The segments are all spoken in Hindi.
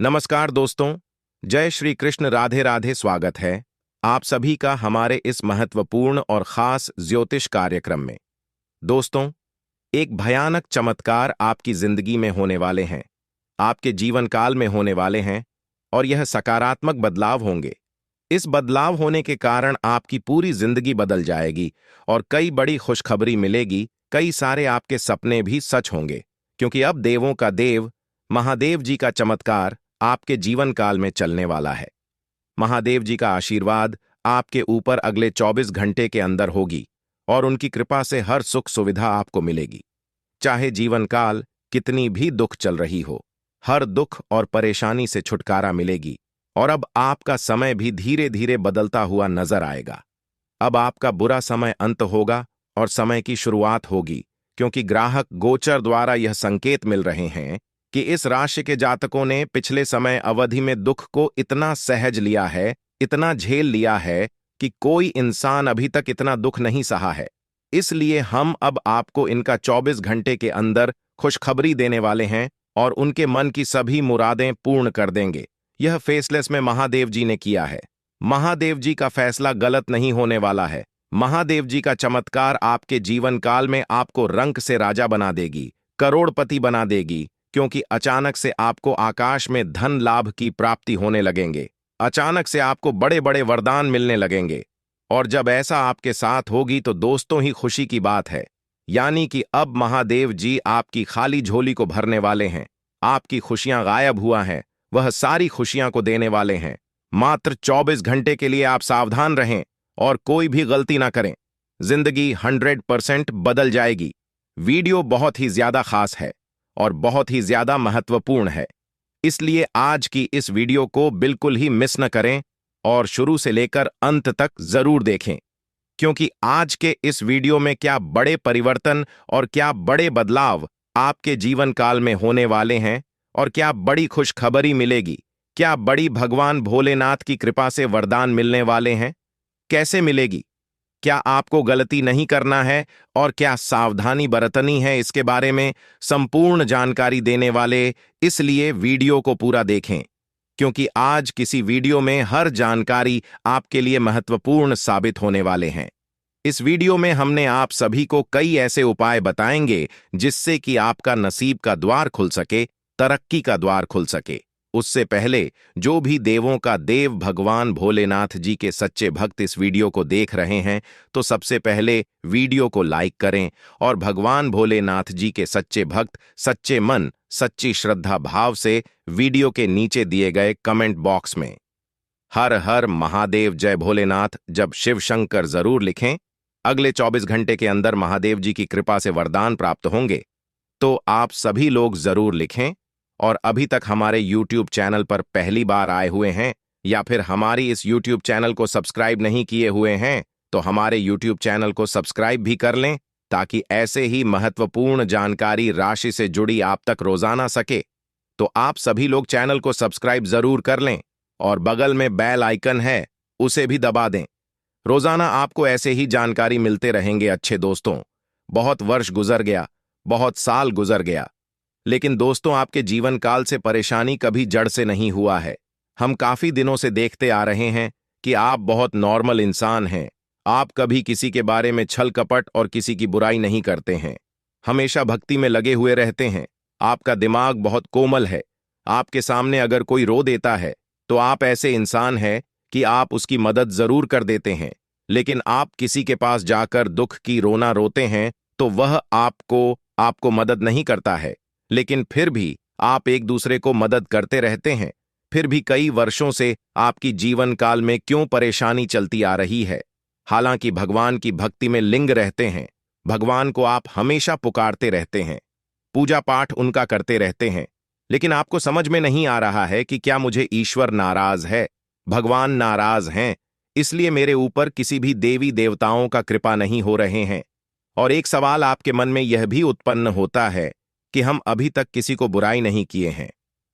नमस्कार दोस्तों। जय श्री कृष्ण, राधे राधे। स्वागत है आप सभी का हमारे इस महत्वपूर्ण और खास ज्योतिष कार्यक्रम में। दोस्तों, एक भयानक चमत्कार आपकी जिंदगी में होने वाले हैं, आपके जीवन काल में होने वाले हैं, और यह सकारात्मक बदलाव होंगे। इस बदलाव होने के कारण आपकी पूरी जिंदगी बदल जाएगी और कई बड़ी खुशखबरी मिलेगी। कई सारे आपके सपने भी सच होंगे, क्योंकि अब देवों का देव महादेव जी का चमत्कार आपके जीवन काल में चलने वाला है। महादेव जी का आशीर्वाद आपके ऊपर अगले 24 घंटे के अंदर होगी और उनकी कृपा से हर सुख सुविधा आपको मिलेगी। चाहे जीवन काल कितनी भी दुख चल रही हो, हर दुख और परेशानी से छुटकारा मिलेगी। और अब आपका समय भी धीरे धीरे बदलता हुआ नजर आएगा। अब आपका बुरा समय अंत होगा और समय की शुरुआत होगी, क्योंकि ग्राहक गोचर द्वारा यह संकेत मिल रहे हैं कि इस राशि के जातकों ने पिछले समय अवधि में दुख को इतना सहज लिया है, इतना झेल लिया है कि कोई इंसान अभी तक इतना दुख नहीं सहा है। इसलिए हम अब आपको इनका 24 घंटे के अंदर खुशखबरी देने वाले हैं और उनके मन की सभी मुरादें पूर्ण कर देंगे। यह फैसले में महादेव जी ने किया है। महादेव जी का फैसला गलत नहीं होने वाला है। महादेव जी का चमत्कार आपके जीवन काल में आपको रंक से राजा बना देगी, करोड़पति बना देगी, क्योंकि अचानक से आपको आकाश में धन लाभ की प्राप्ति होने लगेंगे। अचानक से आपको बड़े बड़े वरदान मिलने लगेंगे। और जब ऐसा आपके साथ होगी तो दोस्तों ही खुशी की बात है। यानी कि अब महादेव जी आपकी खाली झोली को भरने वाले हैं। आपकी खुशियां गायब हुआ हैं, वह सारी खुशियां को देने वाले हैं। मात्र 24 घंटे के लिए आप सावधान रहें और कोई भी गलती ना करें। जिंदगी 100% बदल जाएगी। वीडियो बहुत ही ज्यादा खास है और बहुत ही ज्यादा महत्वपूर्ण है, इसलिए आज की इस वीडियो को बिल्कुल ही मिस न करें और शुरू से लेकर अंत तक जरूर देखें, क्योंकि आज के इस वीडियो में क्या बड़े परिवर्तन और क्या बड़े बदलाव आपके जीवन काल में होने वाले हैं और क्या बड़ी खुशखबरी मिलेगी। क्या बड़ी भगवान भोलेनाथ की कृपा से वरदान मिलने वाले हैं, कैसे मिलेगी, क्या आपको गलती नहीं करना है और क्या सावधानी बरतनी है, इसके बारे में संपूर्ण जानकारी देने वाले। इसलिए वीडियो को पूरा देखें, क्योंकि आज किसी वीडियो में हर जानकारी आपके लिए महत्वपूर्ण साबित होने वाले हैं। इस वीडियो में हमने आप सभी को कई ऐसे उपाय बताएंगे जिससे कि आपका नसीब का द्वार खुल सके, तरक्की का द्वार खुल सके। उससे पहले जो भी देवों का देव भगवान भोलेनाथ जी के सच्चे भक्त इस वीडियो को देख रहे हैं, तो सबसे पहले वीडियो को लाइक करें और भगवान भोलेनाथ जी के सच्चे भक्त सच्चे मन सच्ची श्रद्धा भाव से वीडियो के नीचे दिए गए कमेंट बॉक्स में हर हर महादेव जय भोलेनाथ जब शिव शंकर जरूर लिखें। अगले 24 घंटे के अंदर महादेव जी की कृपा से वरदान प्राप्त होंगे, तो आप सभी लोग जरूर लिखें। और अभी तक हमारे YouTube चैनल पर पहली बार आए हुए हैं या फिर हमारी इस YouTube चैनल को सब्सक्राइब नहीं किए हुए हैं, तो हमारे YouTube चैनल को सब्सक्राइब भी कर लें, ताकि ऐसे ही महत्वपूर्ण जानकारी राशि से जुड़ी आप तक रोजाना सके। तो आप सभी लोग चैनल को सब्सक्राइब जरूर कर लें और बगल में बेल आइकन है, उसे भी दबा दें। रोजाना आपको ऐसे ही जानकारी मिलते रहेंगे। अच्छे दोस्तों, बहुत वर्ष गुजर गया, बहुत साल गुजर गया, लेकिन दोस्तों आपके जीवन काल से परेशानी कभी जड़ से नहीं हुआ है। हम काफी दिनों से देखते आ रहे हैं कि आप बहुत नॉर्मल इंसान हैं। आप कभी किसी के बारे में छल कपट और किसी की बुराई नहीं करते हैं, हमेशा भक्ति में लगे हुए रहते हैं। आपका दिमाग बहुत कोमल है। आपके सामने अगर कोई रो देता है तो आप ऐसे इंसान हैं कि आप उसकी मदद जरूर कर देते हैं, लेकिन आप किसी के पास जाकर दुख की रोना रोते हैं तो वह आपको मदद नहीं करता है। लेकिन फिर भी आप एक दूसरे को मदद करते रहते हैं। फिर भी कई वर्षों से आपकी जीवन काल में क्यों परेशानी चलती आ रही है। हालांकि भगवान की भक्ति में लिंग रहते हैं, भगवान को आप हमेशा पुकारते रहते हैं, पूजा पाठ उनका करते रहते हैं, लेकिन आपको समझ में नहीं आ रहा है कि क्या मुझे ईश्वर नाराज है, भगवान नाराज हैं, इसलिए मेरे ऊपर किसी भी देवी देवताओं का कृपा नहीं हो रहे हैं। और एक सवाल आपके मन में यह भी उत्पन्न होता है कि हम अभी तक किसी को बुराई नहीं किए हैं।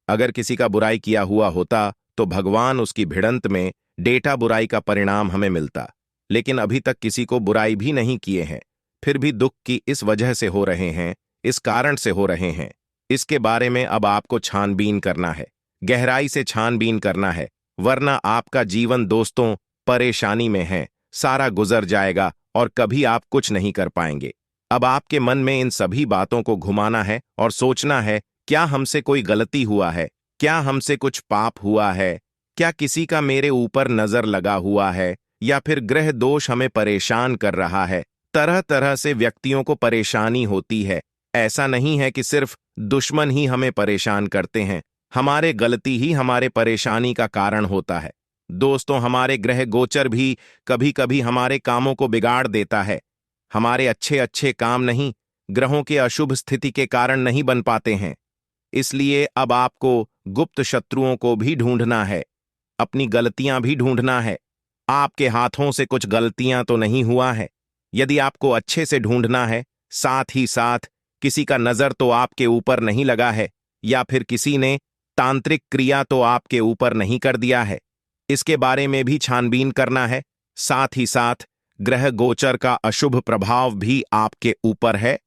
अगर किसी का बुराई किया हुआ होता तो भगवान उसकी भिड़ंत में डेटा बुराई का परिणाम हमें मिलता, लेकिन अभी तक किसी को बुराई भी नहीं किए हैं, फिर भी दुख की इस वजह से हो रहे हैं, इस कारण से हो रहे हैं। इसके बारे में अब आपको छानबीन करना है, गहराई से छानबीन करना है, वरना आपका जीवन दोस्तों परेशानी में है, सारा गुजर जाएगा और कभी आप कुछ नहीं कर पाएंगे। अब आपके मन में इन सभी बातों को घुमाना है और सोचना है, क्या हमसे कोई गलती हुआ है? क्या हमसे कुछ पाप हुआ है? क्या किसी का मेरे ऊपर नजर लगा हुआ है? या फिर ग्रह दोष हमें परेशान कर रहा है? तरह तरह से व्यक्तियों को परेशानी होती है। ऐसा नहीं है कि सिर्फ दुश्मन ही हमें परेशान करते हैं, हमारे गलती ही हमारे परेशानी का कारण होता है। दोस्तों, हमारे ग्रह गोचर भी कभी कभी हमारे कामों को बिगाड़ देता है। हमारे अच्छे अच्छे काम नहीं, ग्रहों के अशुभ स्थिति के कारण नहीं बन पाते हैं। इसलिए अब आपको गुप्त शत्रुओं को भी ढूंढना है, अपनी गलतियां भी ढूंढना है। आपके हाथों से कुछ गलतियां तो नहीं हुआ है? यदि आपको अच्छे से ढूंढना है, साथ ही साथ किसी का नजर तो आपके ऊपर नहीं लगा है, या फिर किसी ने तांत्रिक क्रिया तो आपके ऊपर नहीं कर दिया है, इसके बारे में भी छानबीन करना है। साथ ही साथ ग्रह गोचर का अशुभ प्रभाव भी आपके ऊपर है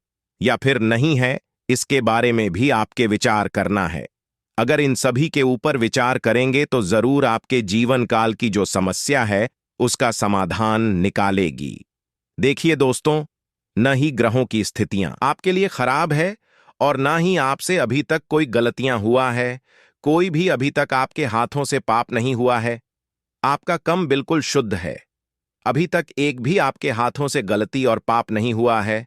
या फिर नहीं है, इसके बारे में भी आपके विचार करना है। अगर इन सभी के ऊपर विचार करेंगे तो जरूर आपके जीवन काल की जो समस्या है उसका समाधान निकालेगी। देखिए दोस्तों, न ही ग्रहों की स्थितियां आपके लिए खराब है और ना ही आपसे अभी तक कोई गलतियां हुआ है। कोई भी अभी तक आपके हाथों से पाप नहीं हुआ है। आपका कम बिल्कुल शुद्ध है। अभी तक एक भी आपके हाथों से गलती और पाप नहीं हुआ है।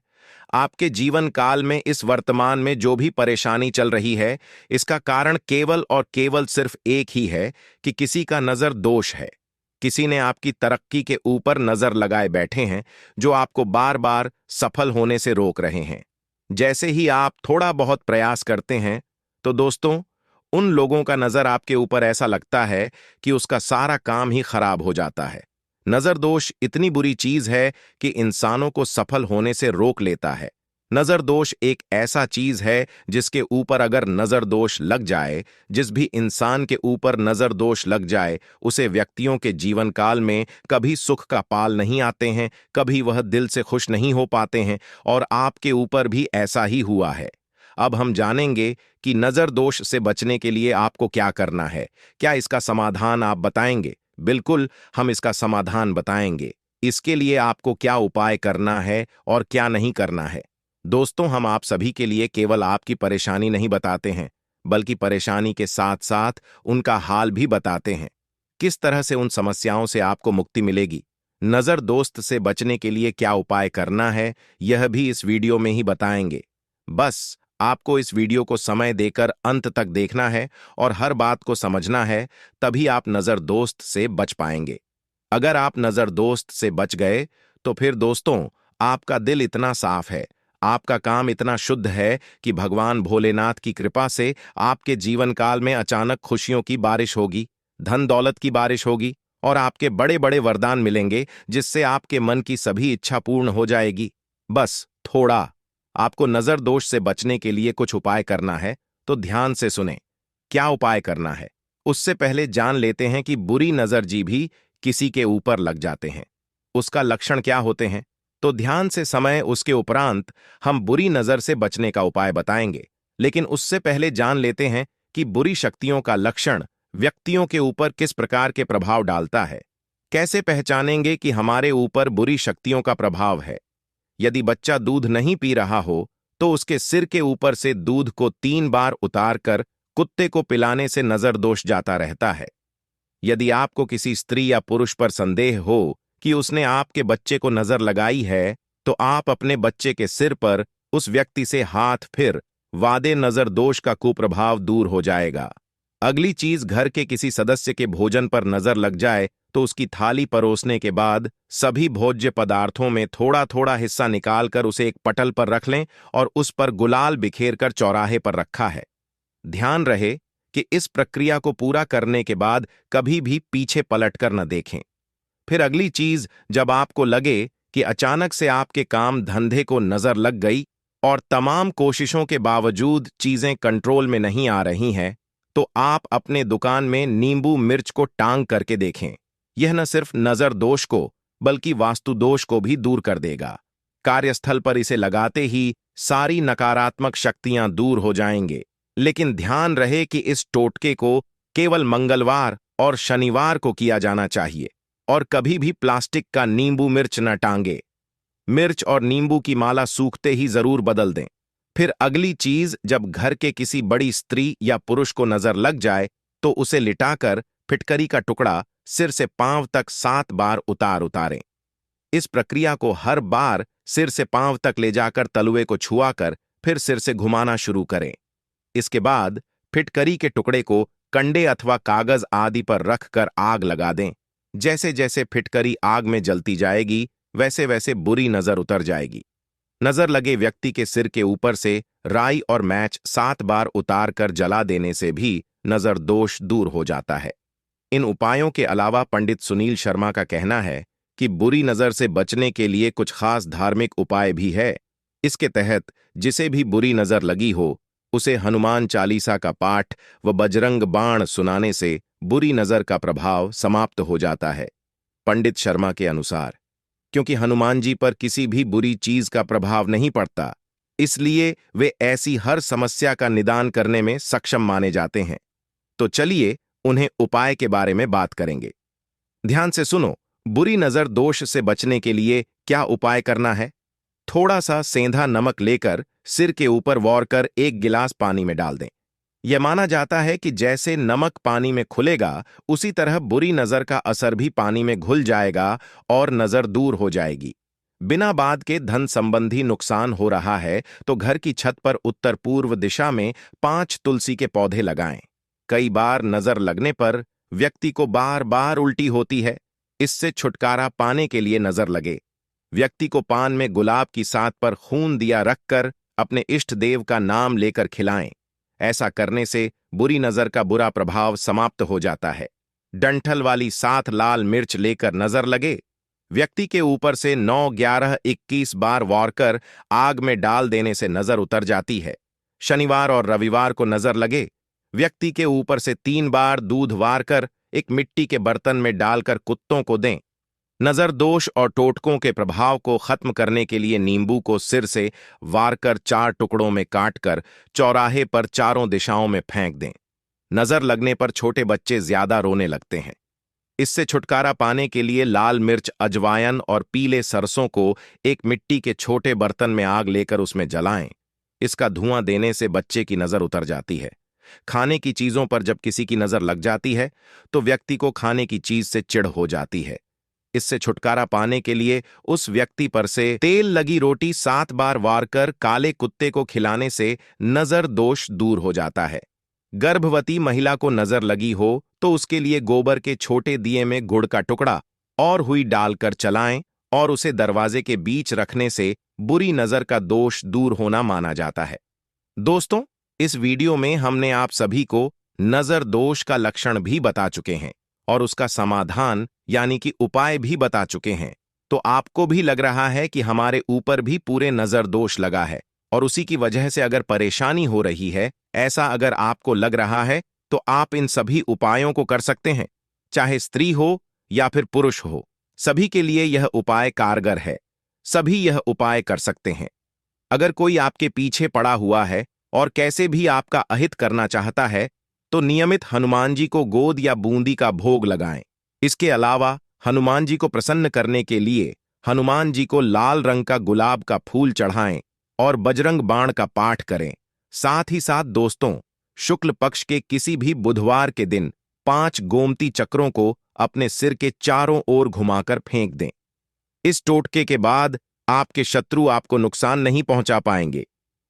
आपके जीवन काल में इस वर्तमान में जो भी परेशानी चल रही है, इसका कारण केवल और केवल सिर्फ एक ही है कि किसी का नजर दोष है। किसी ने आपकी तरक्की के ऊपर नजर लगाए बैठे हैं, जो आपको बार बार सफल होने से रोक रहे हैं। जैसे ही आप थोड़ा बहुत प्रयास करते हैं, तो दोस्तों उन लोगों का नजर आपके ऊपर ऐसा लगता है कि उसका सारा काम ही खराब हो जाता है। नजर दोष इतनी बुरी चीज है कि इंसानों को सफल होने से रोक लेता है। नजर दोष एक ऐसा चीज है जिसके ऊपर अगर नजर दोष लग जाए, जिस भी इंसान के ऊपर नजर दोष लग जाए, उसे व्यक्तियों के जीवन काल में कभी सुख का पाल नहीं आते हैं, कभी वह दिल से खुश नहीं हो पाते हैं, और आपके ऊपर भी ऐसा ही हुआ है। अब हम जानेंगे कि नजर दोष से बचने के लिए आपको क्या करना है। क्या इसका समाधान आप बताएंगे? बिल्कुल, हम इसका समाधान बताएंगे। इसके लिए आपको क्या उपाय करना है और क्या नहीं करना है। दोस्तों, हम आप सभी के लिए केवल आपकी परेशानी नहीं बताते हैं, बल्कि परेशानी के साथ साथ उनका हाल भी बताते हैं। किस तरह से उन समस्याओं से आपको मुक्ति मिलेगी, नजर दोस्त से बचने के लिए क्या उपाय करना है, यह भी इस वीडियो में ही बताएंगे। बस आपको इस वीडियो को समय देकर अंत तक देखना है और हर बात को समझना है, तभी आप नजर दोस्त से बच पाएंगे। अगर आप नजर दोस्त से बच गए तो फिर दोस्तों आपका दिल इतना साफ है, आपका काम इतना शुद्ध है कि भगवान भोलेनाथ की कृपा से आपके जीवन काल में अचानक खुशियों की बारिश होगी, धन दौलत की बारिश होगी और आपके बड़े बड़े वरदान मिलेंगे, जिससे आपके मन की सभी इच्छा पूर्ण हो जाएगी। बस थोड़ा आपको नजर दोष से बचने के लिए कुछ उपाय करना है, तो ध्यान से सुने। क्या उपाय करना है उससे पहले जान लेते हैं कि बुरी नजर जी भी किसी के ऊपर लग जाते हैं, उसका लक्षण क्या होते हैं। तो ध्यान से समय उसके उपरांत हम बुरी नजर से बचने का उपाय बताएंगे, लेकिन उससे पहले जान लेते हैं कि बुरी शक्तियों का लक्षण व्यक्तियों के ऊपर किस प्रकार के प्रभाव डालता है। कैसे पहचानेंगे कि हमारे ऊपर बुरी शक्तियों का प्रभाव है। यदि बच्चा दूध नहीं पी रहा हो तो उसके सिर के ऊपर से दूध को 3 बार उतार कर कुत्ते को पिलाने से नजर दोष जाता रहता है। यदि आपको किसी स्त्री या पुरुष पर संदेह हो कि उसने आपके बच्चे को नजर लगाई है, तो आप अपने बच्चे के सिर पर उस व्यक्ति से हाथ फिर वादे नजर दोष का कुप्रभाव दूर हो जाएगा। अगली चीज, घर के किसी सदस्य के भोजन पर नजर लग जाए तो उसकी थाली परोसने के बाद सभी भोज्य पदार्थों में थोड़ा थोड़ा हिस्सा निकालकर उसे एक पटल पर रख लें और उस पर गुलाल बिखेर कर चौराहे पर रखा है। ध्यान रहे कि इस प्रक्रिया को पूरा करने के बाद कभी भी पीछे पलटकर न देखें। फिर अगली चीज, जब आपको लगे कि अचानक से आपके काम धंधे को नजर लग गई और तमाम कोशिशों के बावजूद चीजें कंट्रोल में नहीं आ रही हैं, तो आप अपने दुकान में नींबू मिर्च को टांग करके देखें। यह न सिर्फ नजर दोष को बल्कि वास्तु दोष को भी दूर कर देगा। कार्यस्थल पर इसे लगाते ही सारी नकारात्मक शक्तियां दूर हो जाएंगे। लेकिन ध्यान रहे कि इस टोटके को केवल मंगलवार और शनिवार को किया जाना चाहिए। और कभी भी प्लास्टिक का नींबू मिर्च न टांगे। मिर्च और नींबू की माला सूखते ही जरूर बदल दें। फिर अगली चीज, जब घर के किसी बड़ी स्त्री या पुरुष को नजर लग जाए तो उसे लिटाकर फिटकरी का टुकड़ा सिर से पांव तक 7 बार उतारें। इस प्रक्रिया को हर बार सिर से पांव तक ले जाकर तलुए को छुआकर फिर सिर से घुमाना शुरू करें। इसके बाद फिटकरी के टुकड़े को कंडे अथवा कागज आदि पर रखकर आग लगा दें। जैसे जैसे फिटकरी आग में जलती जाएगी वैसे वैसे बुरी नजर उतर जाएगी। नजर लगे व्यक्ति के सिर के ऊपर से राई और मैच 7 बार उतार कर जला देने से भी नजर दोष दूर हो जाता है। इन उपायों के अलावा पंडित सुनील शर्मा का कहना है कि बुरी नजर से बचने के लिए कुछ खास धार्मिक उपाय भी है। इसके तहत जिसे भी बुरी नजर लगी हो उसे हनुमान चालीसा का पाठ व बजरंग बाण सुनाने से बुरी नजर का प्रभाव समाप्त हो जाता है। पंडित शर्मा के अनुसार क्योंकि हनुमान जी पर किसी भी बुरी चीज का प्रभाव नहीं पड़ता, इसलिए वे ऐसी हर समस्या का निदान करने में सक्षम माने जाते हैं। तो चलिए उन्हें उपाय के बारे में बात करेंगे। ध्यान से सुनो, बुरी नजर दोष से बचने के लिए क्या उपाय करना है। थोड़ा सा सेंधा नमक लेकर सिर के ऊपर वौर कर 1 गिलास पानी में डाल दें। यह माना जाता है कि जैसे नमक पानी में खुलेगा उसी तरह बुरी नजर का असर भी पानी में घुल जाएगा और नजर दूर हो जाएगी। बिना बाद के धन संबंधी नुकसान हो रहा है तो घर की छत पर उत्तर पूर्व दिशा में 5 तुलसी के पौधे लगाएं। कई बार नजर लगने पर व्यक्ति को बार बार उल्टी होती है। इससे छुटकारा पाने के लिए नजर लगे व्यक्ति को पान में गुलाब की सात पर खून दिया रखकर अपने इष्ट देव का नाम लेकर खिलाएं। ऐसा करने से बुरी नजर का बुरा प्रभाव समाप्त हो जाता है। डंठल वाली 7 लाल मिर्च लेकर नजर लगे व्यक्ति के ऊपर से 9, 11, 21 बार वार कर आग में डाल देने से नजर उतर जाती है। शनिवार और रविवार को नजर लगे व्यक्ति के ऊपर से 3 बार दूध वार कर एक मिट्टी के बर्तन में डालकर कुत्तों को दें। नजर दोष और टोटकों के प्रभाव को खत्म करने के लिए नींबू को सिर से वार कर 4 टुकड़ों में काटकर चौराहे पर चारों दिशाओं में फेंक दें। नजर लगने पर छोटे बच्चे ज्यादा रोने लगते हैं। इससे छुटकारा पाने के लिए लाल मिर्च, अजवायन और पीले सरसों को एक मिट्टी के छोटे बर्तन में आग लेकर उसमें जलाएं। इसका धुआं देने से बच्चे की नजर उतर जाती है। खाने की चीजों पर जब किसी की नजर लग जाती है तो व्यक्ति को खाने की चीज से चिढ़ हो जाती है। इससे छुटकारा पाने के लिए उस व्यक्ति पर से तेल लगी रोटी 7 बार वार कर काले कुत्ते को खिलाने से नजर दोष दूर हो जाता है। गर्भवती महिला को नजर लगी हो तो उसके लिए गोबर के छोटे दिए में गुड़ का टुकड़ा और हुई डालकर चलाएं और उसे दरवाजे के बीच रखने से बुरी नजर का दोष दूर होना माना जाता है। दोस्तों, इस वीडियो में हमने आप सभी को नजर दोष का लक्षण भी बता चुके हैं और उसका समाधान यानी कि उपाय भी बता चुके हैं। तो आपको भी लग रहा है कि हमारे ऊपर भी पूरे नजर दोष लगा है और उसी की वजह से अगर परेशानी हो रही है, ऐसा अगर आपको लग रहा है तो आप इन सभी उपायों को कर सकते हैं। चाहे स्त्री हो या फिर पुरुष हो, सभी के लिए यह उपाय कारगर है। सभी यह उपाय कर सकते हैं। अगर कोई आपके पीछे पड़ा हुआ है और कैसे भी आपका अहित करना चाहता है तो नियमित हनुमान जी को गोद या बूंदी का भोग लगाएं। इसके अलावा हनुमान जी को प्रसन्न करने के लिए हनुमान जी को लाल रंग का गुलाब का फूल चढ़ाएं और बजरंग बाण का पाठ करें। साथ ही साथ दोस्तों, शुक्ल पक्ष के किसी भी बुधवार के दिन 5 गोमती चक्रों को अपने सिर के चारों ओर घुमाकर फेंक दें। इस टोटके के बाद आपके शत्रु आपको नुकसान नहीं पहुंचा पाएंगे।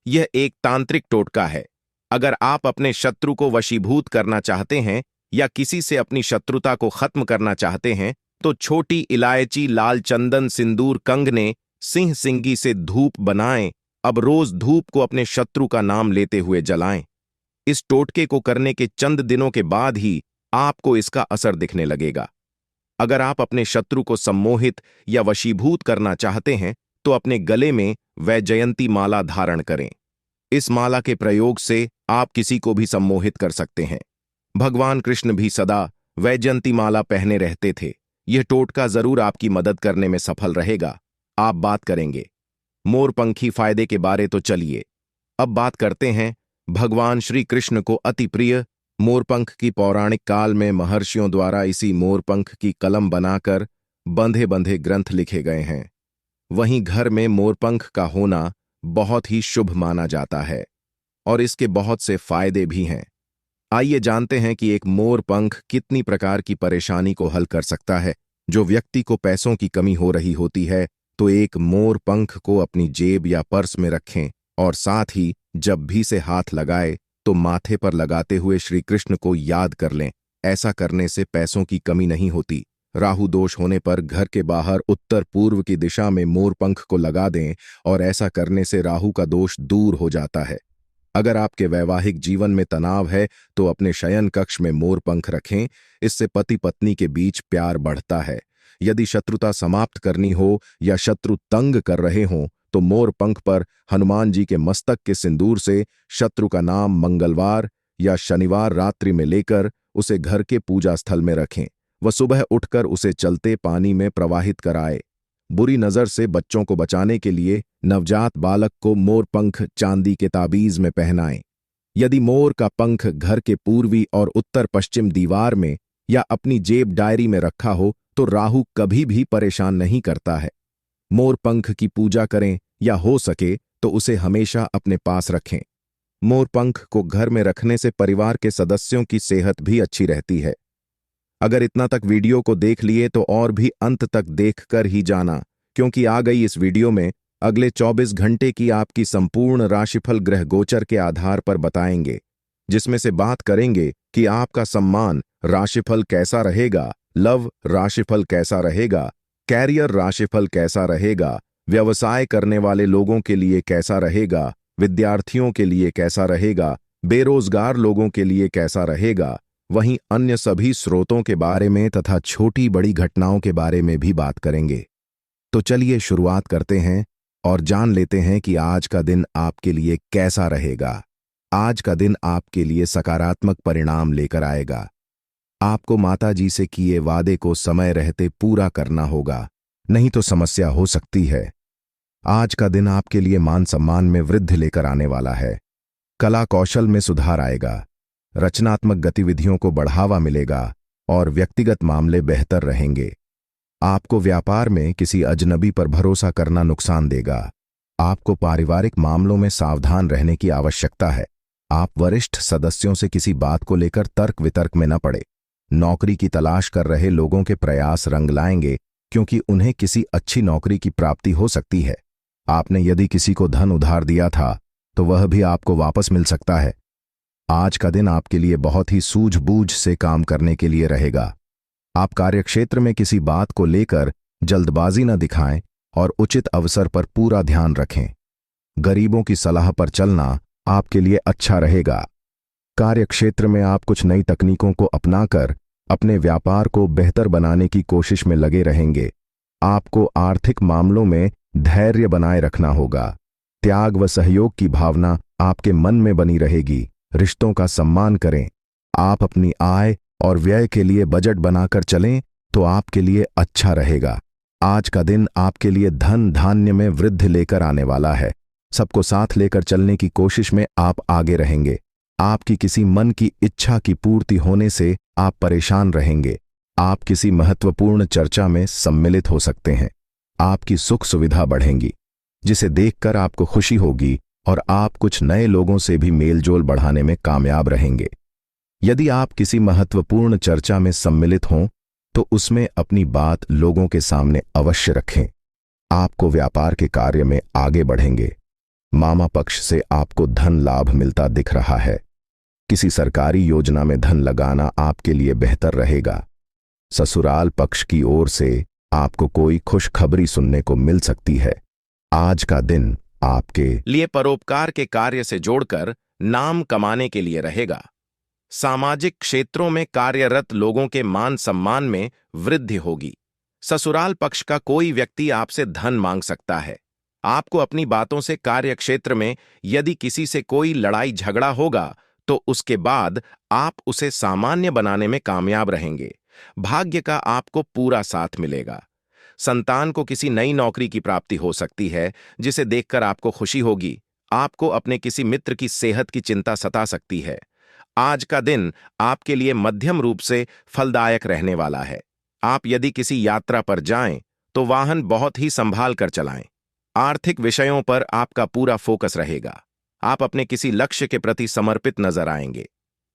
यह एक तांत्रिक टोटका है। अगर आप अपने शत्रु को वशीभूत करना चाहते हैं या किसी से अपनी शत्रुता को खत्म करना चाहते हैं तो छोटी इलायची, लाल चंदन, सिंदूर, कंगने, सिंह सिंगी से धूप बनाएं। अब रोज धूप को अपने शत्रु का नाम लेते हुए जलाएं। इस टोटके को करने के चंद दिनों के बाद ही आपको इसका असर दिखने लगेगा। अगर आप अपने शत्रु को सम्मोहित या वशीभूत करना चाहते हैं तो अपने गले में वैजयंती माला धारण करें। इस माला के प्रयोग से आप किसी को भी सम्मोहित कर सकते हैं। भगवान कृष्ण भी सदा वैजयंती माला पहने रहते थे। यह टोटका जरूर आपकी मदद करने में सफल रहेगा। आप बात करेंगे मोरपंखी फायदे के बारे तो चलिए अब बात करते हैं भगवान श्री कृष्ण को अति प्रिय मोरपंख की पौराणिक काल में महर्षियों द्वारा इसी मोरपंख की कलम बनाकर बंधे बंधे ग्रंथ लिखे गए हैं। वहीं घर में मोरपंख का होना बहुत ही शुभ माना जाता है और इसके बहुत से फायदे भी हैं। आइए जानते हैं कि एक मोरपंख कितनी प्रकार की परेशानी को हल कर सकता है। जो व्यक्ति को पैसों की कमी हो रही होती है तो एक मोरपंख को अपनी जेब या पर्स में रखें और साथ ही जब भी से हाथ लगाए तो माथे पर लगाते हुए श्री कृष्ण को याद कर लें। ऐसा करने से पैसों की कमी नहीं होती। राहु दोष होने पर घर के बाहर उत्तर पूर्व की दिशा में मोरपंख को लगा दें और ऐसा करने से राहु का दोष दूर हो जाता है। अगर आपके वैवाहिक जीवन में तनाव है तो अपने शयन कक्ष में मोरपंख रखें। इससे पति पत्नी के बीच प्यार बढ़ता है। यदि शत्रुता समाप्त करनी हो या शत्रु तंग कर रहे हों तो मोरपंख पर हनुमान जी के मस्तक के सिंदूर से शत्रु का नाम मंगलवार या शनिवार रात्रि में लेकर उसे घर के पूजा स्थल में रखें। वह सुबह उठकर उसे चलते पानी में प्रवाहित कराए। बुरी नजर से बच्चों को बचाने के लिए नवजात बालक को मोरपंख चांदी के ताबीज में पहनाएं। यदि मोर का पंख घर के पूर्वी और उत्तर पश्चिम दीवार में या अपनी जेब डायरी में रखा हो तो राहु कभी भी परेशान नहीं करता है। मोरपंख की पूजा करें या हो सके तो उसे हमेशा अपने पास रखें। मोरपंख को घर में रखने से परिवार के सदस्यों की सेहत भी अच्छी रहती है। अगर इतना तक वीडियो को देख लिए तो और भी अंत तक देखकर ही जाना, क्योंकि आ गई इस वीडियो में अगले 24 घंटे की आपकी संपूर्ण राशिफल ग्रह गोचर के आधार पर बताएंगे, जिसमें से बात करेंगे कि आपका सम्मान राशिफल कैसा रहेगा, लव राशिफल कैसा रहेगा, कैरियर राशिफल कैसा रहेगा, व्यवसाय करने वाले लोगों के लिए कैसा रहेगा, विद्यार्थियों के लिए कैसा रहेगा, बेरोजगार लोगों के लिए कैसा रहेगा। वहीं अन्य सभी स्रोतों के बारे में तथा छोटी बड़ी घटनाओं के बारे में भी बात करेंगे। तो चलिए शुरुआत करते हैं और जान लेते हैं कि आज का दिन आपके लिए कैसा रहेगा। आज का दिन आपके लिए सकारात्मक परिणाम लेकर आएगा। आपको माताजी से किए वादे को समय रहते पूरा करना होगा, नहीं तो समस्या हो सकती है। आज का दिन आपके लिए मान सम्मान में वृद्धि लेकर आने वाला है। कला कौशल में सुधार आएगा। रचनात्मक गतिविधियों को बढ़ावा मिलेगा और व्यक्तिगत मामले बेहतर रहेंगे। आपको व्यापार में किसी अजनबी पर भरोसा करना नुकसान देगा। आपको पारिवारिक मामलों में सावधान रहने की आवश्यकता है। आप वरिष्ठ सदस्यों से किसी बात को लेकर तर्क वितर्क में न पड़े। नौकरी की तलाश कर रहे लोगों के प्रयास रंग लाएंगे, क्योंकि उन्हें किसी अच्छी नौकरी की प्राप्ति हो सकती है। आपने यदि किसी को धन उधार दिया था तो वह भी आपको वापस मिल सकता है। आज का दिन आपके लिए बहुत ही सूझबूझ से काम करने के लिए रहेगा। आप कार्यक्षेत्र में किसी बात को लेकर जल्दबाजी न दिखाएं और उचित अवसर पर पूरा ध्यान रखें। गरीबों की सलाह पर चलना आपके लिए अच्छा रहेगा। कार्यक्षेत्र में आप कुछ नई तकनीकों को अपनाकर अपने व्यापार को बेहतर बनाने की कोशिश में लगे रहेंगे। आपको आर्थिक मामलों में धैर्य बनाए रखना होगा। त्याग व सहयोग की भावना आपके मन में बनी रहेगी। रिश्तों का सम्मान करें। आप अपनी आय और व्यय के लिए बजट बनाकर चलें तो आपके लिए अच्छा रहेगा। आज का दिन आपके लिए धन धान्य में वृद्धि लेकर आने वाला है। सबको साथ लेकर चलने की कोशिश में आप आगे रहेंगे। आपकी किसी मन की इच्छा की पूर्ति होने से आप परेशान रहेंगे। आप किसी महत्वपूर्ण चर्चा में सम्मिलित हो सकते हैं। आपकी सुख सुविधा बढ़ेंगी, जिसे देखकर आपको खुशी होगी और आप कुछ नए लोगों से भी मेलजोल बढ़ाने में कामयाब रहेंगे। यदि आप किसी महत्वपूर्ण चर्चा में सम्मिलित हों तो उसमें अपनी बात लोगों के सामने अवश्य रखें। आपको व्यापार के कार्य में आगे बढ़ेंगे। मामा पक्ष से आपको धन लाभ मिलता दिख रहा है। किसी सरकारी योजना में धन लगाना आपके लिए बेहतर रहेगा। ससुराल पक्ष की ओर से आपको कोई खुशखबरी सुनने को मिल सकती है। आज का दिन आपके लिए परोपकार के कार्य से जोड़कर नाम कमाने के लिए रहेगा। सामाजिक क्षेत्रों में कार्यरत लोगों के मान सम्मान में वृद्धि होगी। ससुराल पक्ष का कोई व्यक्ति आपसे धन मांग सकता है। आपको अपनी बातों से कार्यक्षेत्र में यदि किसी से कोई लड़ाई झगड़ा होगा तो उसके बाद आप उसे सामान्य बनाने में कामयाब रहेंगे। भाग्य का आपको पूरा साथ मिलेगा। संतान को किसी नई नौकरी की प्राप्ति हो सकती है, जिसे देखकर आपको खुशी होगी। आपको अपने किसी मित्र की सेहत की चिंता सता सकती है। आज का दिन आपके लिए मध्यम रूप से फलदायक रहने वाला है। आप यदि किसी यात्रा पर जाएं तो वाहन बहुत ही संभाल कर चलाएं। आर्थिक विषयों पर आपका पूरा फोकस रहेगा। आप अपने किसी लक्ष्य के प्रति समर्पित नजर आएंगे।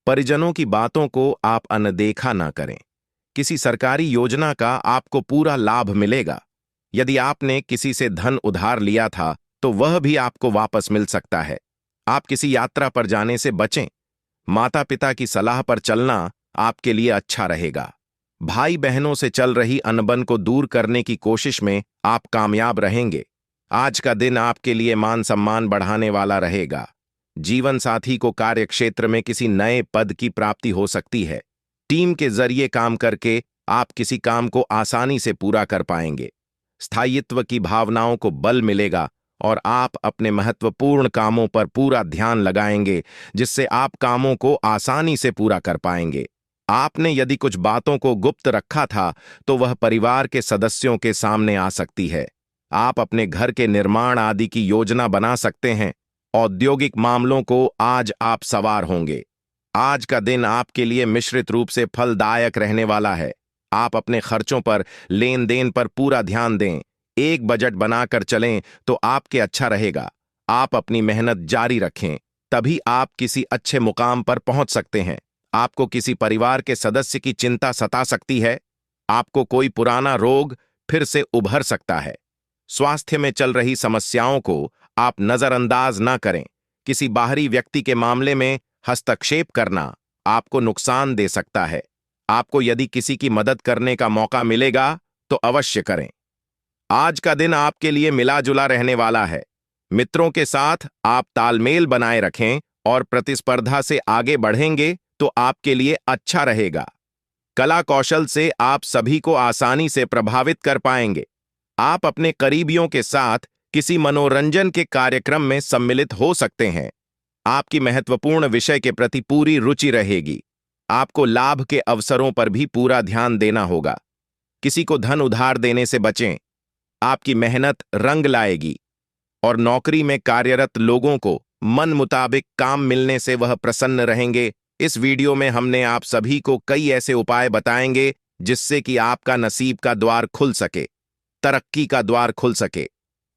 परिजनों की बातों को आप अनदेखा ना करें। किसी सरकारी योजना का आपको पूरा लाभ मिलेगा। यदि आपने किसी से धन उधार लिया था तो वह भी आपको वापस मिल सकता है। आप किसी यात्रा पर जाने से बचें। माता पिता की सलाह पर चलना आपके लिए अच्छा रहेगा। भाई बहनों से चल रही अनबन को दूर करने की कोशिश में आप कामयाब रहेंगे। आज का दिन आपके लिए मान सम्मान बढ़ाने वाला रहेगा। जीवन साथी को कार्य क्षेत्र में किसी नए पद की प्राप्ति हो सकती है। टीम के जरिए काम करके आप किसी काम को आसानी से पूरा कर पाएंगे। स्थायित्व की भावनाओं को बल मिलेगा और आप अपने महत्वपूर्ण कामों पर पूरा ध्यान लगाएंगे, जिससे आप कामों को आसानी से पूरा कर पाएंगे। आपने यदि कुछ बातों को गुप्त रखा था तो वह परिवार के सदस्यों के सामने आ सकती है। आप अपने घर के निर्माण आदि की योजना बना सकते हैं। औद्योगिक मामलों को आज आप सवार होंगे। आज का दिन आपके लिए मिश्रित रूप से फलदायक रहने वाला है। आप अपने खर्चों पर, लेन देन पर पूरा ध्यान दें। एक बजट बनाकर चलें तो आपके अच्छा रहेगा। आप अपनी मेहनत जारी रखें, तभी आप किसी अच्छे मुकाम पर पहुंच सकते हैं। आपको किसी परिवार के सदस्य की चिंता सता सकती है। आपको कोई पुराना रोग फिर से उभर सकता है। स्वास्थ्य में चल रही समस्याओं को आप नजरअंदाज ना करें। किसी बाहरी व्यक्ति के मामले में हस्तक्षेप करना आपको नुकसान दे सकता है। आपको यदि किसी की मदद करने का मौका मिलेगा तो अवश्य करें। आज का दिन आपके लिए मिला जुला रहने वाला है। मित्रों के साथ आप तालमेल बनाए रखें और प्रतिस्पर्धा से आगे बढ़ेंगे तो आपके लिए अच्छा रहेगा। कला कौशल से आप सभी को आसानी से प्रभावित कर पाएंगे। आप अपने करीबियों के साथ किसी मनोरंजन के कार्यक्रम में सम्मिलित हो सकते हैं। आपकी महत्वपूर्ण विषय के प्रति पूरी रुचि रहेगी। आपको लाभ के अवसरों पर भी पूरा ध्यान देना होगा। किसी को धन उधार देने से बचें। आपकी मेहनत रंग लाएगी और नौकरी में कार्यरत लोगों को मन मुताबिक काम मिलने से वह प्रसन्न रहेंगे। इस वीडियो में हमने आप सभी को कई ऐसे उपाय बताएंगे जिससे कि आपका नसीब का द्वार खुल सके, तरक्की का द्वार खुल सके।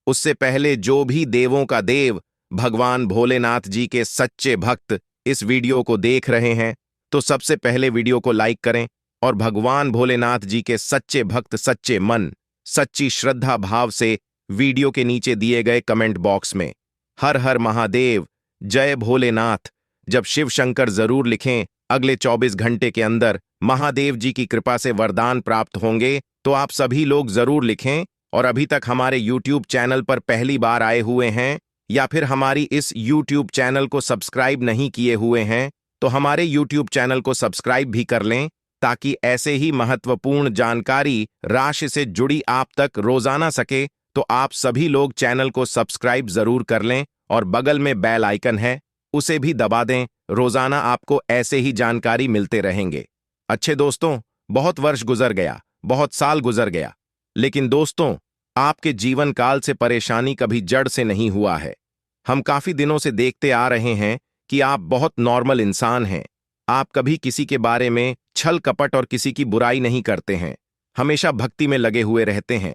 उससे पहले जो भी देवों का देव भगवान भोलेनाथ जी के सच्चे भक्त इस वीडियो को देख रहे हैं तो सबसे पहले वीडियो को लाइक करें और भगवान भोलेनाथ जी के सच्चे भक्त सच्चे मन, सच्ची श्रद्धा भाव से वीडियो के नीचे दिए गए कमेंट बॉक्स में हर हर महादेव, जय भोलेनाथ जब शिव शंकर जरूर लिखें। अगले 24 घंटे के अंदर महादेव जी की कृपा से वरदान प्राप्त होंगे, तो आप सभी लोग जरूर लिखें। और अभी तक हमारे YouTube चैनल पर पहली बार आए हुए हैं या फिर हमारी इस YouTube चैनल को सब्सक्राइब नहीं किए हुए हैं तो हमारे YouTube चैनल को सब्सक्राइब भी कर लें, ताकि ऐसे ही महत्वपूर्ण जानकारी राशि से जुड़ी आप तक रोजाना सके। तो आप सभी लोग चैनल को सब्सक्राइब जरूर कर लें और बगल में बेल आइकन है, उसे भी दबा दें। रोजाना आपको ऐसे ही जानकारी मिलते रहेंगे। अच्छे दोस्तों, बहुत वर्ष गुजर गया, बहुत साल गुजर गया, लेकिन दोस्तों आपके जीवन काल से परेशानी कभी जड़ से नहीं हुआ है। हम काफी दिनों से देखते आ रहे हैं कि आप बहुत नॉर्मल इंसान हैं। आप कभी किसी के बारे में छल कपट और किसी की बुराई नहीं करते हैं। हमेशा भक्ति में लगे हुए रहते हैं।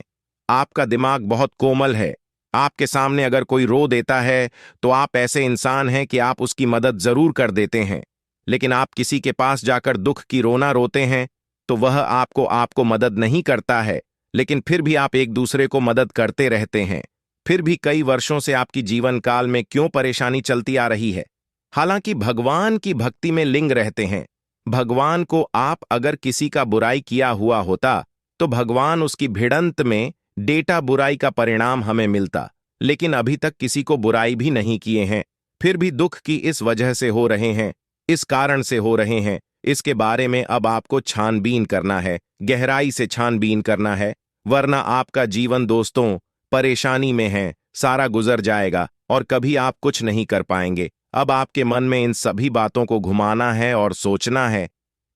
आपका दिमाग बहुत कोमल है। आपके सामने अगर कोई रो देता है तो आप ऐसे इंसान हैं कि आप उसकी मदद जरूर कर देते हैं। लेकिन आप किसी के पास जाकर दुख की रोना रोते हैं तो वह आपको मदद नहीं करता है, लेकिन फिर भी आप एक दूसरे को मदद करते रहते हैं। फिर भी कई वर्षों से आपकी जीवन काल में क्यों परेशानी चलती आ रही है? हालांकि भगवान की भक्ति में लिंग रहते हैं। भगवान को आप अगर किसी का बुराई किया हुआ होता तो भगवान उसकी भिड़ंत में डेटा बुराई का परिणाम हमें मिलता, लेकिन अभी तक किसी को बुराई भी नहीं किए हैं। फिर भी दुख की इस वजह से हो रहे हैं, इस कारण से हो रहे हैं। इसके बारे में अब आपको छानबीन करना है, गहराई से छानबीन करना है, वरना आपका जीवन दोस्तों परेशानी में है, सारा गुजर जाएगा और कभी आप कुछ नहीं कर पाएंगे। अब आपके मन में इन सभी बातों को घुमाना है और सोचना है,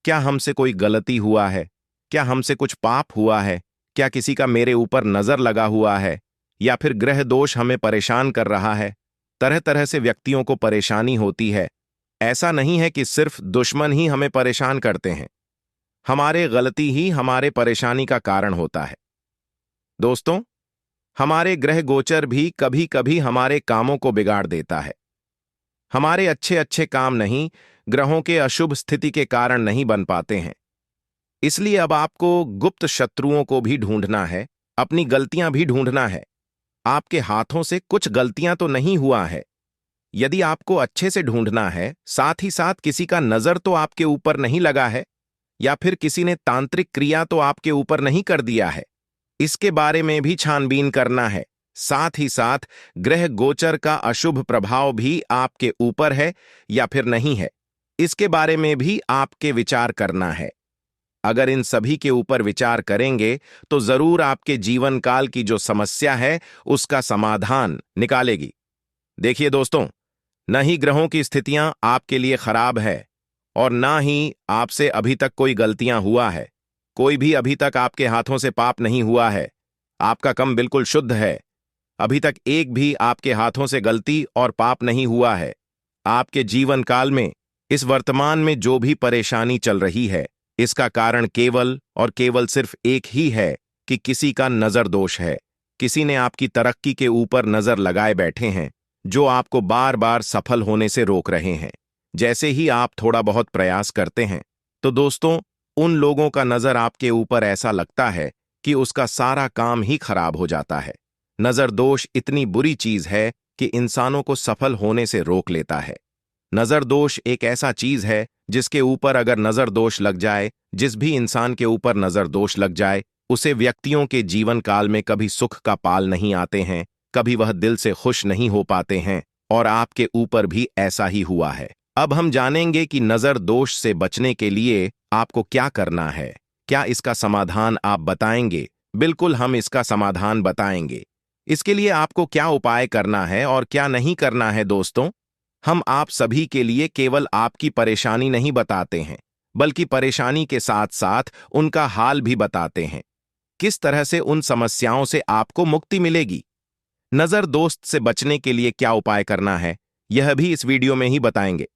क्या हमसे कोई गलती हुआ है? क्या हमसे कुछ पाप हुआ है? क्या किसी का मेरे ऊपर नजर लगा हुआ है? या फिर ग्रह दोष हमें परेशान कर रहा है? तरह तरह से व्यक्तियों को परेशानी होती है। ऐसा नहीं है कि सिर्फ दुश्मन ही हमें परेशान करते हैं। हमारे गलती ही हमारे परेशानी का कारण होता है। दोस्तों, हमारे ग्रह गोचर भी कभी कभी हमारे कामों को बिगाड़ देता है। हमारे अच्छे अच्छे काम नहीं, ग्रहों के अशुभ स्थिति के कारण नहीं बन पाते हैं। इसलिए अब आपको गुप्त शत्रुओं को भी ढूंढना है, अपनी गलतियां भी ढूंढना है। आपके हाथों से कुछ गलतियां तो नहीं हुआ है। यदि आपको अच्छे से ढूंढना है, साथ ही साथ किसी का नजर तो आपके ऊपर नहीं लगा है, या फिर किसी ने तांत्रिक क्रिया तो आपके ऊपर नहीं कर दिया है, इसके बारे में भी छानबीन करना है। साथ ही साथ ग्रह गोचर का अशुभ प्रभाव भी आपके ऊपर है या फिर नहीं है, इसके बारे में भी आपके विचार करना है। अगर इन सभी के ऊपर विचार करेंगे तो जरूर आपके जीवन काल की जो समस्या है उसका समाधान निकालेगी। देखिए दोस्तों, न ही ग्रहों की स्थितियां आपके लिए खराब है और ना ही आपसे अभी तक कोई गलतियां हुआ है। कोई भी अभी तक आपके हाथों से पाप नहीं हुआ है। आपका कर्म बिल्कुल शुद्ध है। अभी तक एक भी आपके हाथों से गलती और पाप नहीं हुआ है। आपके जीवन काल में, इस वर्तमान में जो भी परेशानी चल रही है, इसका कारण केवल और केवल सिर्फ एक ही है कि किसी का नजर दोष है। किसी ने आपकी तरक्की के ऊपर नजर लगाए बैठे हैं, जो आपको बार बार सफल होने से रोक रहे हैं। जैसे ही आप थोड़ा बहुत प्रयास करते हैं, तो दोस्तों, उन लोगों का नजर आपके ऊपर ऐसा लगता है कि उसका सारा काम ही खराब हो जाता है। नजर दोष इतनी बुरी चीज है कि इंसानों को सफल होने से रोक लेता है। नजर दोष एक ऐसा चीज है जिसके ऊपर अगर नजर दोष लग जाए, जिस भी इंसान के ऊपर नजर दोष लग जाए, उसे व्यक्तियों के जीवन काल में कभी सुख का पाल नहीं आते हैं, कभी वह दिल से खुश नहीं हो पाते हैं, और आपके ऊपर भी ऐसा ही हुआ है। अब हम जानेंगे कि नजर दोष से बचने के लिए आपको क्या करना है। क्या इसका समाधान आप बताएंगे? बिल्कुल, हम इसका समाधान बताएंगे। इसके लिए आपको क्या उपाय करना है और क्या नहीं करना है दोस्तों, हम आप सभी के लिए केवल आपकी परेशानी नहीं बताते हैं, बल्कि परेशानी के साथ साथ उनका हाल भी बताते हैं। किस तरह से उन समस्याओं से आपको मुक्ति मिलेगी। नजर दोस्त से बचने के लिए क्या उपाय करना है, यह भी इस वीडियो में ही बताएंगे।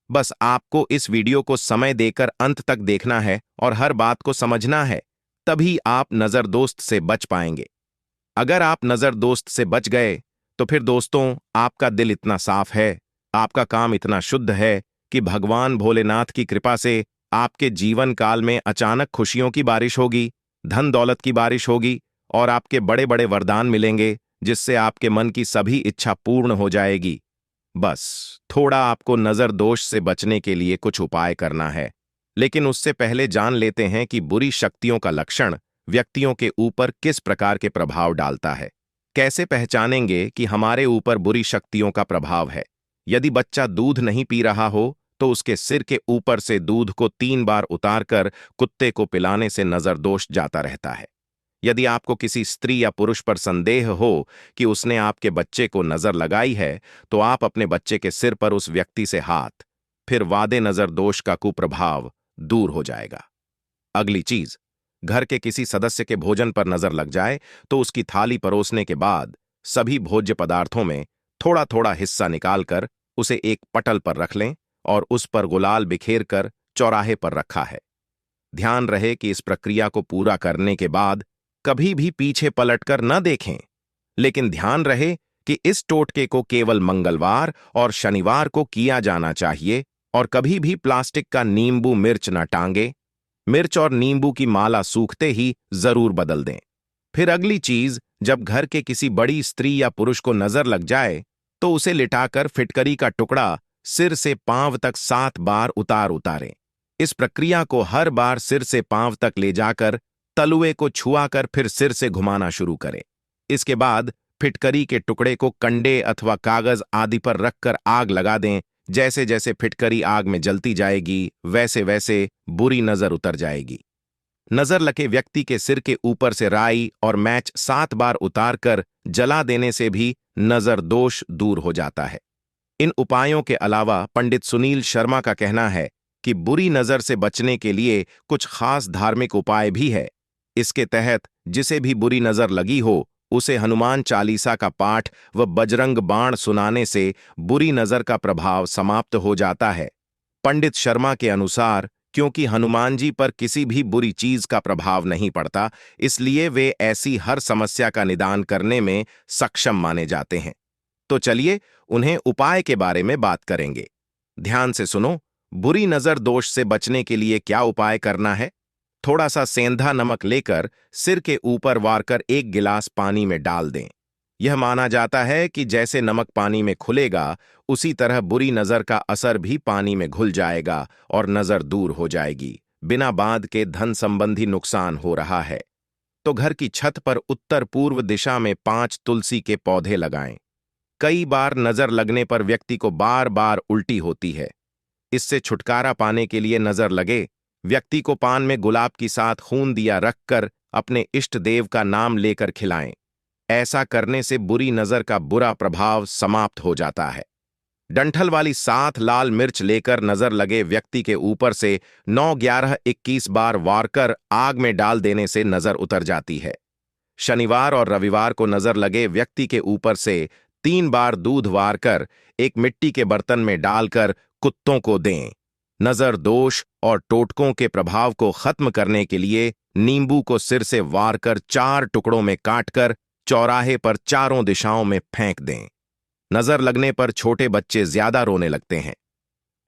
बस आपको इस वीडियो को समय देकर अंत तक देखना है और हर बात को समझना है, तभी आप नजर दोस्त से बच पाएंगे। अगर आप नजर दोस्त से बच गए तो फिर दोस्तों, आपका दिल इतना साफ है, आपका काम इतना शुद्ध है कि भगवान भोलेनाथ की कृपा से आपके जीवन काल में अचानक खुशियों की बारिश होगी, धन दौलत की बारिश होगी और आपके बड़े बड़े वरदान मिलेंगे, जिससे आपके मन की सभी इच्छा पूर्ण हो जाएगी। बस थोड़ा आपको नजर दोष से बचने के लिए कुछ उपाय करना है, लेकिन उससे पहले जान लेते हैं कि बुरी शक्तियों का लक्षण व्यक्तियों के ऊपर किस प्रकार के प्रभाव डालता है। कैसे पहचानेंगे कि हमारे ऊपर बुरी शक्तियों का प्रभाव है। यदि बच्चा दूध नहीं पी रहा हो तो उसके सिर के ऊपर से दूध को 3 बार उतारकर कुत्ते को पिलाने से नजर दोष जाता रहता है। यदि आपको किसी स्त्री या पुरुष पर संदेह हो कि उसने आपके बच्चे को नजर लगाई है, तो आप अपने बच्चे के सिर पर उस व्यक्ति से हाथ, फिर वादे नजर दोष का कुप्रभाव दूर हो जाएगा। अगली चीज, घर के किसी सदस्य के भोजन पर नजर लग जाए तो उसकी थाली परोसने के बाद सभी भोज्य पदार्थों में थोड़ा थोड़ा हिस्सा निकालकर उसे एक पटल पर रख लें और उस पर गुलाल बिखेर कर चौराहे पर रखा है। ध्यान रहे कि इस प्रक्रिया को पूरा करने के बाद कभी भी पीछे पलटकर न देखें, लेकिन ध्यान रहे कि इस टोटके को केवल मंगलवार और शनिवार को किया जाना चाहिए और कभी भी प्लास्टिक का नींबू मिर्च न टांगे। मिर्च और नींबू की माला सूखते ही जरूर बदल दें। फिर अगली चीज, जब घर के किसी बड़ी स्त्री या पुरुष को नजर लग जाए तो उसे लिटाकर फिटकरी का टुकड़ा सिर से पांव तक 7 बार उतारें। इस प्रक्रिया को हर बार सिर से पांव तक ले जाकर तलुए को छुआकर फिर सिर से घुमाना शुरू करें। इसके बाद फिटकरी के टुकड़े को कंडे अथवा कागज आदि पर रखकर आग लगा दें। जैसे जैसे फिटकरी आग में जलती जाएगी, वैसे वैसे बुरी नजर उतर जाएगी। नजर लगे व्यक्ति के सिर के ऊपर से राई और मैच 7 बार उतारकर जला देने से भी नजर दोष दूर हो जाता है। इन उपायों के अलावा पंडित सुनील शर्मा का कहना है कि बुरी नजर से बचने के लिए कुछ खास धार्मिक उपाय भी है। इसके तहत जिसे भी बुरी नजर लगी हो, उसे हनुमान चालीसा का पाठ व बजरंग बाण सुनाने से बुरी नजर का प्रभाव समाप्त हो जाता है। पंडित शर्मा के अनुसार क्योंकि हनुमान जी पर किसी भी बुरी चीज का प्रभाव नहीं पड़ता, इसलिए वे ऐसी हर समस्या का निदान करने में सक्षम माने जाते हैं। तो चलिए उन्हें उपाय के बारे में बात करेंगे। ध्यान से सुनो। बुरी नजर दोष से बचने के लिए क्या उपाय करना है? थोड़ा सा सेंधा नमक लेकर सिर के ऊपर वारकर 1 गिलास पानी में डाल दें। यह माना जाता है कि जैसे नमक पानी में खुलेगा, उसी तरह बुरी नजर का असर भी पानी में घुल जाएगा और नजर दूर हो जाएगी। बिना बांध के धन संबंधी नुकसान हो रहा है तो घर की छत पर उत्तर पूर्व दिशा में 5 तुलसी के पौधे लगाएं। कई बार नजर लगने पर व्यक्ति को बार बार उल्टी होती है। इससे छुटकारा पाने के लिए नजर लगे व्यक्ति को पान में गुलाब की साथ खून दिया रखकर अपने इष्ट देव का नाम लेकर खिलाएं। ऐसा करने से बुरी नजर का बुरा प्रभाव समाप्त हो जाता है। डंठल वाली 7 लाल मिर्च लेकर नजर लगे व्यक्ति के ऊपर से 9, 11, 21 बार वारकर आग में डाल देने से नजर उतर जाती है। शनिवार और रविवार को नजर लगे व्यक्ति के ऊपर से 3 बार दूध वारकर एक मिट्टी के बर्तन में डालकर कुत्तों को दें। नजर दोष और टोटकों के प्रभाव को खत्म करने के लिए नींबू को सिर से वारकर 4 टुकड़ों में काटकर चौराहे पर चारों दिशाओं में फेंक दें। नजर लगने पर छोटे बच्चे ज्यादा रोने लगते हैं।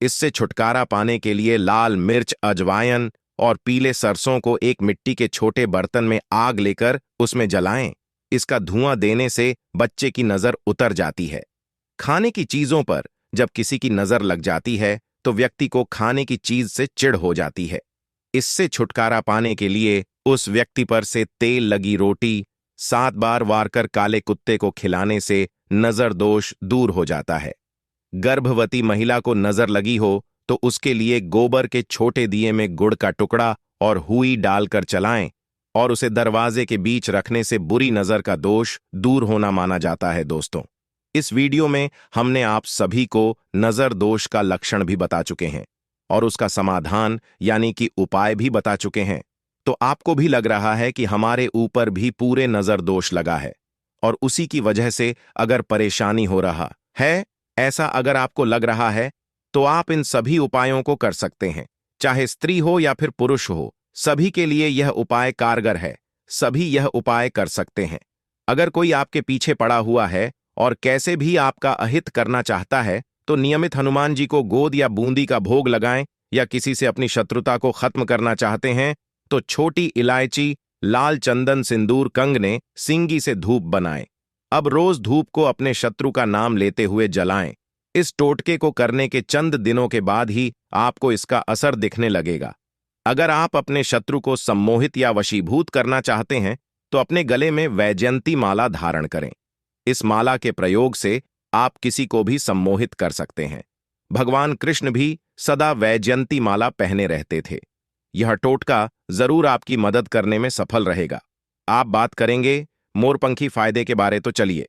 इससे छुटकारा पाने के लिए लाल मिर्च, अजवाइन और पीले सरसों को एक मिट्टी के छोटे बर्तन में आग लेकर उसमें जलाएं। इसका धुआं देने से बच्चे की नजर उतर जाती है। खाने की चीजों पर जब किसी की नजर लग जाती है तो व्यक्ति को खाने की चीज से चिढ़ हो जाती है। इससे छुटकारा पाने के लिए उस व्यक्ति पर से तेल लगी रोटी 7 बार वारकर काले कुत्ते को खिलाने से नजर दोष दूर हो जाता है। गर्भवती महिला को नजर लगी हो तो उसके लिए गोबर के छोटे दिए में गुड़ का टुकड़ा और हुई डालकर चलाएं और उसे दरवाजे के बीच रखने से बुरी नजर का दोष दूर होना माना जाता है। दोस्तों, इस वीडियो में हमने आप सभी को नजर दोष का लक्षण भी बता चुके हैं और उसका समाधान यानी कि उपाय भी बता चुके हैं। तो आपको भी लग रहा है कि हमारे ऊपर भी पूरे नजर दोष लगा है और उसी की वजह से अगर परेशानी हो रहा है, ऐसा अगर आपको लग रहा है तो आप इन सभी उपायों को कर सकते हैं। चाहे स्त्री हो या फिर पुरुष हो, सभी के लिए यह उपाय कारगर है। सभी यह उपाय कर सकते हैं। अगर कोई आपके पीछे पड़ा हुआ है और कैसे भी आपका अहित करना चाहता है तो नियमित हनुमान जी को गोद या बूंदी का भोग लगाएं, या किसी से अपनी शत्रुता को खत्म करना चाहते हैं तो छोटी इलायची, लाल चंदन, सिंदूर, कंगने, सिंगी से धूप बनाएं। अब रोज धूप को अपने शत्रु का नाम लेते हुए जलाएं। इस टोटके को करने के चंद दिनों के बाद ही आपको इसका असर दिखने लगेगा। अगर आप अपने शत्रु को सम्मोहित या वशीभूत करना चाहते हैं तो अपने गले में वैजयंती माला धारण करें। इस माला के प्रयोग से आप किसी को भी सम्मोहित कर सकते हैं। भगवान कृष्ण भी सदा वैजयंती माला पहने रहते थे। यह टोटका जरूर आपकी मदद करने में सफल रहेगा। आप बात करेंगे मोरपंखी फायदे के बारे, तो चलिए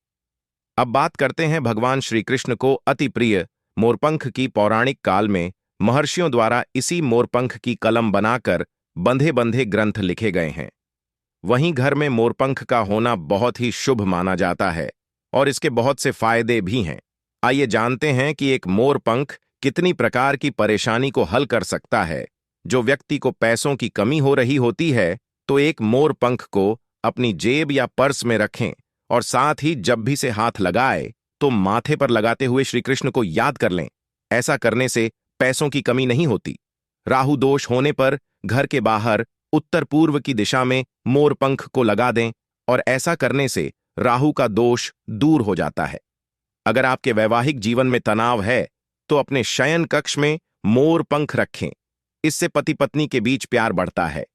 अब बात करते हैं भगवान श्री कृष्ण को अति प्रिय मोरपंख की। पौराणिक काल में महर्षियों द्वारा इसी मोरपंख की कलम बनाकर बंधे बंधे ग्रंथ लिखे गए हैं। वहीं घर में मोरपंख का होना बहुत ही शुभ माना जाता है और इसके बहुत से फायदे भी हैं। आइए जानते हैं कि एक मोरपंख कितनी प्रकार की परेशानी को हल कर सकता है। जो व्यक्ति को पैसों की कमी हो रही होती है तो एक मोरपंख को अपनी जेब या पर्स में रखें और साथ ही जब भी से हाथ लगाए तो माथे पर लगाते हुए श्री कृष्ण को याद कर लें। ऐसा करने से पैसों की कमी नहीं होती। राहु दोष होने पर घर के बाहर उत्तर पूर्व की दिशा में मोरपंख को लगा दें और ऐसा करने से राहु का दोष दूर हो जाता है। अगर आपके वैवाहिक जीवन में तनाव है तो अपने शयन कक्ष में मोरपंख रखें। इससे पति पत्नी के बीच प्यार बढ़ता है।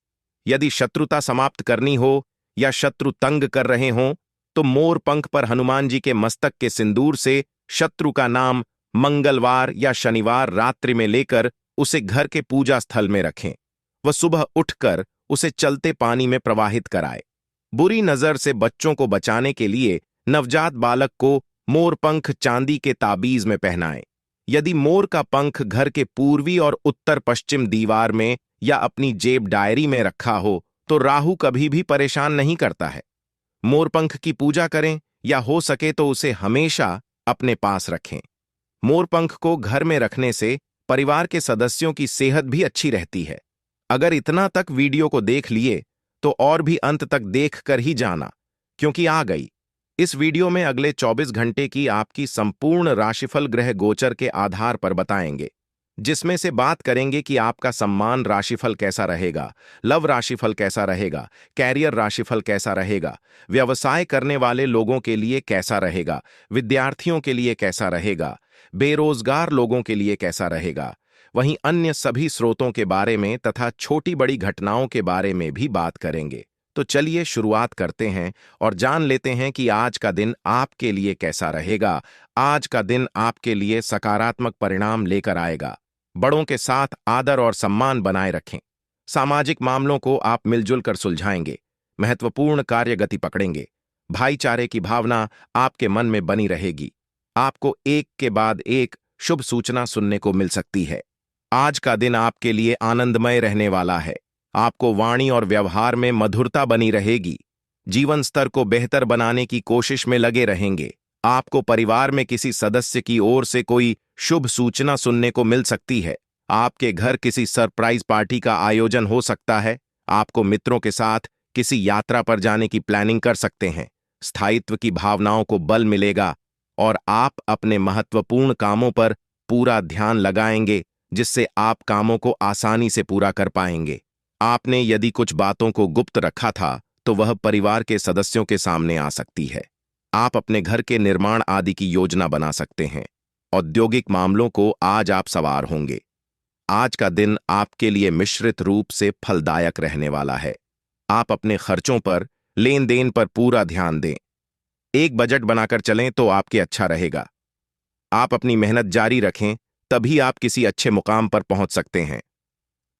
यदि शत्रुता समाप्त करनी हो या शत्रु तंग कर रहे हों तो मोरपंख पर हनुमान जी के मस्तक के सिंदूर से शत्रु का नाम मंगलवार या शनिवार रात्रि में लेकर उसे घर के पूजा स्थल में रखें। वह सुबह उठकर उसे चलते पानी में प्रवाहित कराए। बुरी नजर से बच्चों को बचाने के लिए नवजात बालक को मोरपंख चांदी के ताबीज में पहनाएं। यदि मोर का पंख घर के पूर्वी और उत्तर पश्चिम दीवार में या अपनी जेब डायरी में रखा हो तो राहु कभी भी परेशान नहीं करता है। मोरपंख की पूजा करें या हो सके तो उसे हमेशा अपने पास रखें। मोरपंख को घर में रखने से परिवार के सदस्यों की सेहत भी अच्छी रहती है। अगर इतना तक वीडियो को देख लिए तो और भी अंत तक देख कर ही जाना, क्योंकि आ गई इस वीडियो में अगले 24 घंटे की आपकी संपूर्ण राशिफल ग्रह गोचर के आधार पर बताएंगे, जिसमें से बात करेंगे कि आपका सम्मान राशिफल कैसा रहेगा, लव राशिफल कैसा रहेगा, कैरियर राशिफल कैसा रहेगा, व्यवसाय करने वाले लोगों के लिए कैसा रहेगा, विद्यार्थियों के लिए कैसा रहेगा, बेरोजगार लोगों के लिए कैसा रहेगा, वहीं अन्य सभी स्रोतों के बारे में तथा छोटी बड़ी घटनाओं के बारे में भी बात करेंगे। तो चलिए शुरुआत करते हैं और जान लेते हैं कि आज का दिन आपके लिए कैसा रहेगा। आज का दिन आपके लिए सकारात्मक परिणाम लेकर आएगा। बड़ों के साथ आदर और सम्मान बनाए रखें। सामाजिक मामलों को आप मिलजुल कर सुलझाएंगे। महत्वपूर्ण कार्य गति पकड़ेंगे। भाईचारे की भावना आपके मन में बनी रहेगी। आपको एक के बाद एक शुभ सूचना सुनने को मिल सकती है। आज का दिन आपके लिए आनंदमय रहने वाला है। आपको वाणी और व्यवहार में मधुरता बनी रहेगी। जीवन स्तर को बेहतर बनाने की कोशिश में लगे रहेंगे। आपको परिवार में किसी सदस्य की ओर से कोई शुभ सूचना सुनने को मिल सकती है। आपके घर किसी सरप्राइज पार्टी का आयोजन हो सकता है। आपको मित्रों के साथ किसी यात्रा पर जाने की प्लानिंग कर सकते हैं। स्थायित्व की भावनाओं को बल मिलेगा और आप अपने महत्वपूर्ण कामों पर पूरा ध्यान लगाएंगे, जिससे आप कामों को आसानी से पूरा कर पाएंगे। आपने यदि कुछ बातों को गुप्त रखा था तो वह परिवार के सदस्यों के सामने आ सकती है। आप अपने घर के निर्माण आदि की योजना बना सकते हैं। औद्योगिक मामलों को आज आप सवार होंगे। आज का दिन आपके लिए मिश्रित रूप से फलदायक रहने वाला है। आप अपने खर्चों पर, लेन देन पर पूरा ध्यान दें। एक बजट बनाकर चलें तो आपके अच्छा रहेगा। आप अपनी मेहनत जारी रखें, तभी आप किसी अच्छे मुकाम पर पहुंच सकते हैं।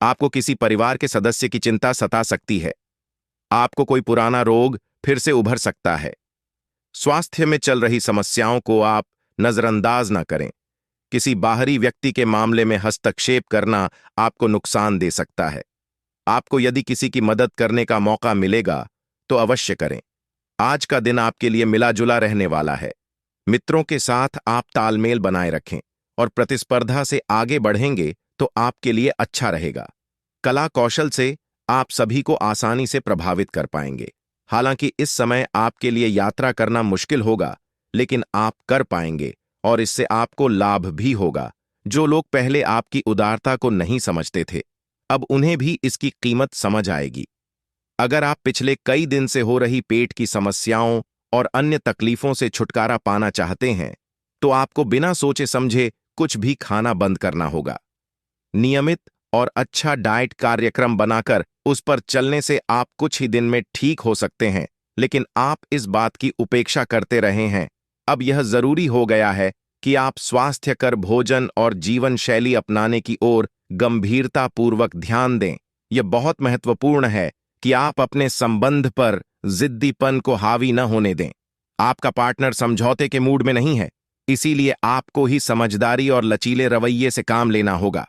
आपको किसी परिवार के सदस्य की चिंता सता सकती है। आपको कोई पुराना रोग फिर से उभर सकता है। स्वास्थ्य में चल रही समस्याओं को आप नजरअंदाज न करें। किसी बाहरी व्यक्ति के मामले में हस्तक्षेप करना आपको नुकसान दे सकता है। आपको यदि किसी की मदद करने का मौका मिलेगा तो अवश्य करें। आज का दिन आपके लिए मिला जुला रहने वाला है। मित्रों के साथ आप तालमेल बनाए रखें और प्रतिस्पर्धा से आगे बढ़ेंगे तो आपके लिए अच्छा रहेगा। कला कौशल से आप सभी को आसानी से प्रभावित कर पाएंगे। हालांकि इस समय आपके लिए यात्रा करना मुश्किल होगा, लेकिन आप कर पाएंगे और इससे आपको लाभ भी होगा। जो लोग पहले आपकी उदारता को नहीं समझते थे, अब उन्हें भी इसकी कीमत समझ आएगी। अगर आप पिछले कई दिन से हो रही पेट की समस्याओं और अन्य तकलीफों से छुटकारा पाना चाहते हैं, तो आपको बिना सोचे समझे कुछ भी खाना बंद करना होगा। नियमित और अच्छा डाइट कार्यक्रम बनाकर उस पर चलने से आप कुछ ही दिन में ठीक हो सकते हैं, लेकिन आप इस बात की उपेक्षा करते रहे हैं। अब यह जरूरी हो गया है कि आप स्वास्थ्यकर भोजन और जीवन शैली अपनाने की ओर गंभीरतापूर्वक ध्यान दें। यह बहुत महत्वपूर्ण है कि आप अपने संबंध पर जिद्दीपन को हावी न होने दें। आपका पार्टनर समझौते के मूड में नहीं है, इसीलिए आपको ही समझदारी और लचीले रवैये से काम लेना होगा।